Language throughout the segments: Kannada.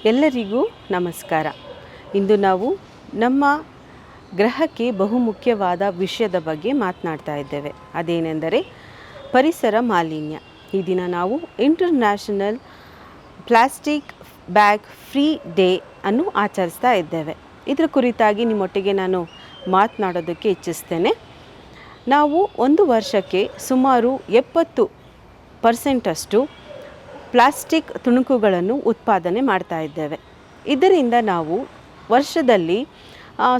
ಎಲ್ಲರಿಗೂ ನಮಸ್ಕಾರ. ಇಂದು ನಾವು ನಮ್ಮ ಗ್ರಹಕ್ಕೆ ಬಹುಮುಖ್ಯವಾದ ವಿಷಯದ ಬಗ್ಗೆ ಮಾತನಾಡ್ತಾ ಇದ್ದೇವೆ. ಅದೇನೆಂದರೆ ಪರಿಸರ ಮಾಲಿನ್ಯ. ಈ ದಿನ ನಾವು international plastic bag free day ಅನ್ನು ಆಚರಿಸ್ತಾ ಇದ್ದೇವೆ. ಇದರ ಕುರಿತಾಗಿ ನಿಮ್ಮೊಟ್ಟಿಗೆ ನಾನು ಮಾತನಾಡೋದಕ್ಕೆ ಇಚ್ಛಿಸ್ತೇನೆ. ನಾವು ಒಂದು ವರ್ಷಕ್ಕೆ ಸುಮಾರು 70% ಪ್ಲಾಸ್ಟಿಕ್ ತುಣುಕುಗಳನ್ನು ಉತ್ಪಾದನೆ ಮಾಡ್ತಾ ಇದ್ದೇವೆ. ಇದರಿಂದ ನಾವು ವರ್ಷದಲ್ಲಿ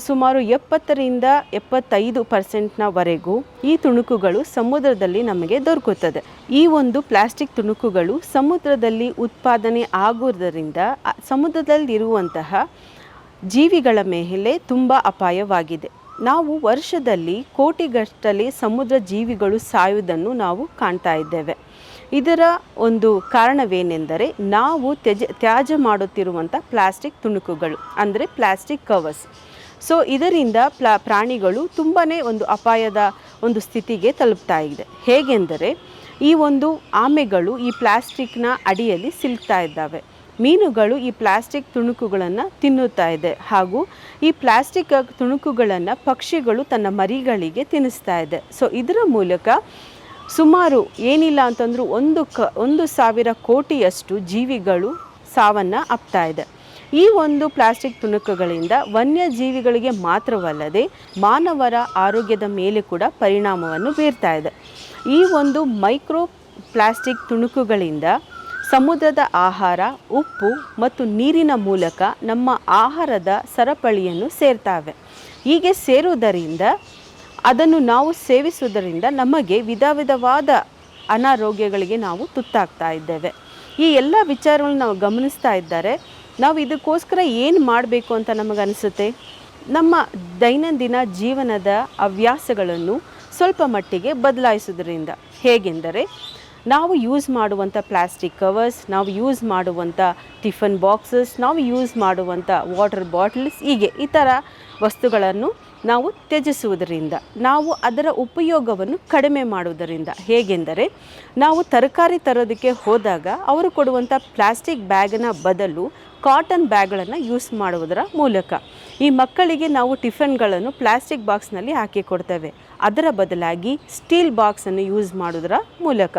ಸುಮಾರು 70-75%ವರೆಗೂ ಈ ತುಣುಕುಗಳು ಸಮುದ್ರದಲ್ಲಿ ನಮಗೆ ದೊರಕುತ್ತದೆ. ಈ ಒಂದು ಪ್ಲಾಸ್ಟಿಕ್ ತುಣುಕುಗಳು ಸಮುದ್ರದಲ್ಲಿ ಉತ್ಪಾದನೆ ಆಗುವುದರಿಂದ ಸಮುದ್ರದಲ್ಲಿರುವಂತಹ ಜೀವಿಗಳ ಮೇಲೆ ತುಂಬ ಅಪಾಯವಾಗಿದೆ. ನಾವು ವರ್ಷದಲ್ಲಿ ಕೋಟಿಗಟ್ಟಲೆ ಸಮುದ್ರ ಜೀವಿಗಳು ಸಾಯುವುದನ್ನು ನಾವು ಕಾಣ್ತಾ ಇದ್ದೇವೆ. ಇದರ ಒಂದು ಕಾರಣವೇನೆಂದರೆ ನಾವು ತ್ಯಾಜ್ಯ ಮಾಡುತ್ತಿರುವಂಥ ಪ್ಲಾಸ್ಟಿಕ್ ತುಣುಕುಗಳು, ಅಂದರೆ ಪ್ಲಾಸ್ಟಿಕ್ ಕವರ್ಸ್. ಸೊ ಇದರಿಂದ ಪ್ರಾಣಿಗಳು ತುಂಬಾ ಒಂದು ಅಪಾಯದ ಒಂದು ಸ್ಥಿತಿಗೆ ತಲುಪ್ತಾ ಇದೆ. ಹೇಗೆಂದರೆ ಈ ಒಂದು ಆಮೆಗಳು ಈ ಪ್ಲಾಸ್ಟಿಕ್ನ ಅಡಿಯಲ್ಲಿ ಸಿಲುಕ್ತಾ ಇದ್ದಾವೆ. ಮೀನುಗಳು ಈ ಪ್ಲಾಸ್ಟಿಕ್ ತುಣುಕುಗಳನ್ನು ತಿನ್ನುತ್ತಾ ಇದೆ, ಹಾಗೂ ಈ ಪ್ಲಾಸ್ಟಿಕ್ ತುಣುಕುಗಳನ್ನು ಪಕ್ಷಿಗಳು ತನ್ನ ಮರಿಗಳಿಗೆ ತಿನ್ನಿಸ್ತಾ ಇದೆ. ಸೊ ಇದರ ಮೂಲಕ ಸುಮಾರು ಏನಿಲ್ಲ ಅಂತಂದರೂ 1,000 ಕೋಟಿಯಷ್ಟು ಜೀವಿಗಳು ಸಾವನ್ನು ಅಪ್ತಾ ಇದೆ. ಈ ಒಂದು ಪ್ಲಾಸ್ಟಿಕ್ ತುಣುಕುಗಳಿಂದ ವನ್ಯಜೀವಿಗಳಿಗೆ ಮಾತ್ರವಲ್ಲದೆ ಮಾನವರ ಆರೋಗ್ಯದ ಮೇಲೆ ಕೂಡ ಪರಿಣಾಮವನ್ನು ಬೀರ್ತಾ ಇದೆ. ಈ ಒಂದು ಮೈಕ್ರೋ ಪ್ಲಾಸ್ಟಿಕ್ ತುಣುಕುಗಳಿಂದ ಸಮುದ್ರದ ಆಹಾರ, ಉಪ್ಪು ಮತ್ತು ನೀರಿನ ಮೂಲಕ ನಮ್ಮ ಆಹಾರದ ಸರಪಳಿಯನ್ನು ಸೇರ್ತಾವೆ. ಹೀಗೆ ಸೇರುವುದರಿಂದ ಅದನ್ನು ನಾವು ಸೇವಿಸುವುದರಿಂದ ನಮಗೆ ವಿಧವಾದ ಅನಾರೋಗ್ಯಗಳಿಗೆ ನಾವು ತುತ್ತಾಗ್ತಾ ಇದ್ದೇವೆ. ಈ ಎಲ್ಲ ವಿಚಾರಗಳನ್ನು ನಾವು ಗಮನಿಸ್ತಾ ಇದ್ದರೆ ನಾವು ಇದಕ್ಕೋಸ್ಕರ ಏನು ಮಾಡಬೇಕು ಅಂತ ನಮಗನಿಸುತ್ತೆ. ನಮ್ಮ ದೈನಂದಿನ ಜೀವನದ ಹವ್ಯಾಸಗಳನ್ನು ಸ್ವಲ್ಪ ಮಟ್ಟಿಗೆ ಬದಲಾಯಿಸೋದ್ರಿಂದ. ಹೇಗೆಂದರೆ ನಾವು ಯೂಸ್ ಮಾಡುವಂಥ ಪ್ಲಾಸ್ಟಿಕ್ ಕವರ್ಸ್, ನಾವು ಯೂಸ್ ಮಾಡುವಂಥ ಟಿಫನ್ ಬಾಕ್ಸಸ್, ನಾವು ಯೂಸ್ ಮಾಡುವಂಥ ವಾಟರ್ ಬಾಟಲ್ಸ್, ಹೀಗೆ ಈ ಥರ ವಸ್ತುಗಳನ್ನು ನಾವು ತ್ಯಜಿಸುವುದರಿಂದ, ನಾವು ಅದರ ಉಪಯೋಗವನ್ನು ಕಡಿಮೆ ಮಾಡುವುದರಿಂದ. ಹೇಗೆಂದರೆ ನಾವು ತರಕಾರಿ ತರೋದಕ್ಕೆ ಹೋದಾಗ ಅವರು ಕೊಡುವಂಥ ಪ್ಲಾಸ್ಟಿಕ್ ಬ್ಯಾಗನ ಬದಲು ಕಾಟನ್ ಬ್ಯಾಗ್ಗಳನ್ನು ಯೂಸ್ ಮಾಡುವುದರ ಮೂಲಕ, ಈ ಮಕ್ಕಳಿಗೆ ನಾವು ಟಿಫನ್ಗಳನ್ನು ಪ್ಲಾಸ್ಟಿಕ್ ಬಾಕ್ಸ್ನಲ್ಲಿ ಹಾಕಿ ಕೊಡ್ತೇವೆ, ಅದರ ಬದಲಾಗಿ ಸ್ಟೀಲ್ ಬಾಕ್ಸನ್ನು ಯೂಸ್ ಮಾಡೋದರ ಮೂಲಕ,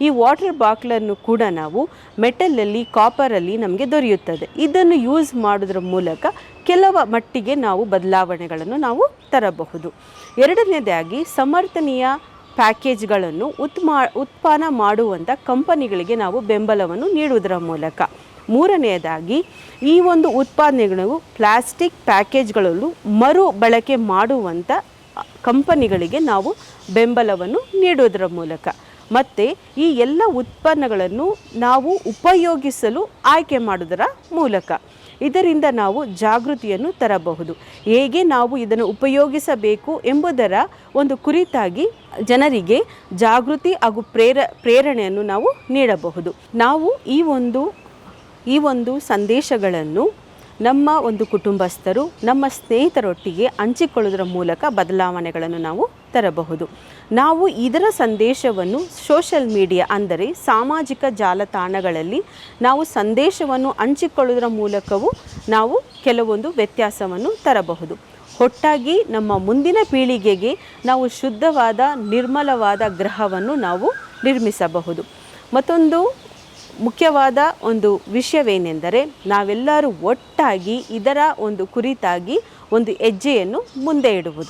ಈ ವಾಟರ್ ಬಾಟ್ಲನ್ನು ಕೂಡ ನಾವು ಮೆಟಲಲ್ಲಿ, ಕಾಪರಲ್ಲಿ ನಮಗೆ ದೊರೆಯುತ್ತದೆ. ಇದನ್ನು ಯೂಸ್ ಮಾಡೋದ್ರ ಮೂಲಕ ಕೆಲವು ಮಟ್ಟಿಗೆ ನಾವು ಬದಲಾವಣೆಗಳನ್ನು ನಾವು ತರಬಹುದು. ಎರಡನೇದಾಗಿ ಸಮರ್ಥನೀಯ ಪ್ಯಾಕೇಜ್ಗಳನ್ನು ಉತ್ಪನ್ನ ಮಾಡುವಂಥ ಕಂಪನಿಗಳಿಗೆ ನಾವು ಬೆಂಬಲವನ್ನು ನೀಡುವುದರ ಮೂಲಕ. ಮೂರನೆಯದಾಗಿ ಈ ಒಂದು ಉತ್ಪಾದನೆಗಳು ಪ್ಲಾಸ್ಟಿಕ್ ಪ್ಯಾಕೇಜ್ಗಳಲ್ಲೂ ಮರು ಬಳಕೆ ಮಾಡುವಂಥ ಕಂಪನಿಗಳಿಗೆ ನಾವು ಬೆಂಬಲವನ್ನು ನೀಡುವುದರ ಮೂಲಕ, ಮತ್ತು ಈ ಎಲ್ಲ ಉತ್ಪನ್ನಗಳನ್ನು ನಾವು ಉಪಯೋಗಿಸಲು ಆಯ್ಕೆ ಮಾಡುವುದರ ಮೂಲಕ. ಇದರಿಂದ ನಾವು ಜಾಗೃತಿಯನ್ನು ತರಬಹುದು. ಹೇಗೆ ನಾವು ಇದನ್ನು ಉಪಯೋಗಿಸಬೇಕು ಎಂಬುದರ ಒಂದು ಕುರಿತಾಗಿ ಜನರಿಗೆ ಜಾಗೃತಿ ಹಾಗೂ ಪ್ರೇರಣೆಯನ್ನು ನಾವು ನೀಡಬಹುದು. ನಾವು ಈ ಒಂದು ಸಂದೇಶಗಳನ್ನು ನಮ್ಮ ಒಂದು ಕುಟುಂಬಸ್ಥರು, ನಮ್ಮ ಸ್ನೇಹಿತರೊಟ್ಟಿಗೆ ಹಂಚಿಕೊಳ್ಳುವುದರ ಮೂಲಕ ಬದಲಾವಣೆಗಳನ್ನು ನಾವು ತರಬಹುದು. ನಾವು ಇದರ ಸಂದೇಶವನ್ನು ಸೋಷಲ್ ಮೀಡಿಯಾ, ಅಂದರೆ ಸಾಮಾಜಿಕ ಜಾಲತಾಣಗಳಲ್ಲಿ ನಾವು ಸಂದೇಶವನ್ನು ಹಂಚಿಕೊಳ್ಳುವುದರ ಮೂಲಕವೂ ನಾವು ಕೆಲವೊಂದು ವ್ಯತ್ಯಾಸವನ್ನು ತರಬಹುದು. ಒಟ್ಟಾಗಿ ನಮ್ಮ ಮುಂದಿನ ಪೀಳಿಗೆಗೆ ನಾವು ಶುದ್ಧವಾದ, ನಿರ್ಮಲವಾದ ಗ್ರಹವನ್ನು ನಾವು ನಿರ್ಮಿಸಬಹುದು. ಮತ್ತೊಂದು ಮುಖ್ಯವಾದ ಒಂದು ವಿಷಯವೇನೆಂದರೆ ನಾವೆಲ್ಲರೂ ಒಟ್ಟಾಗಿ ಇದರ ಒಂದು ಕುರಿತಾಗಿ ಒಂದು ಹೆಜ್ಜೆಯನ್ನು ಮುಂದೆ ಇಡುವುದು.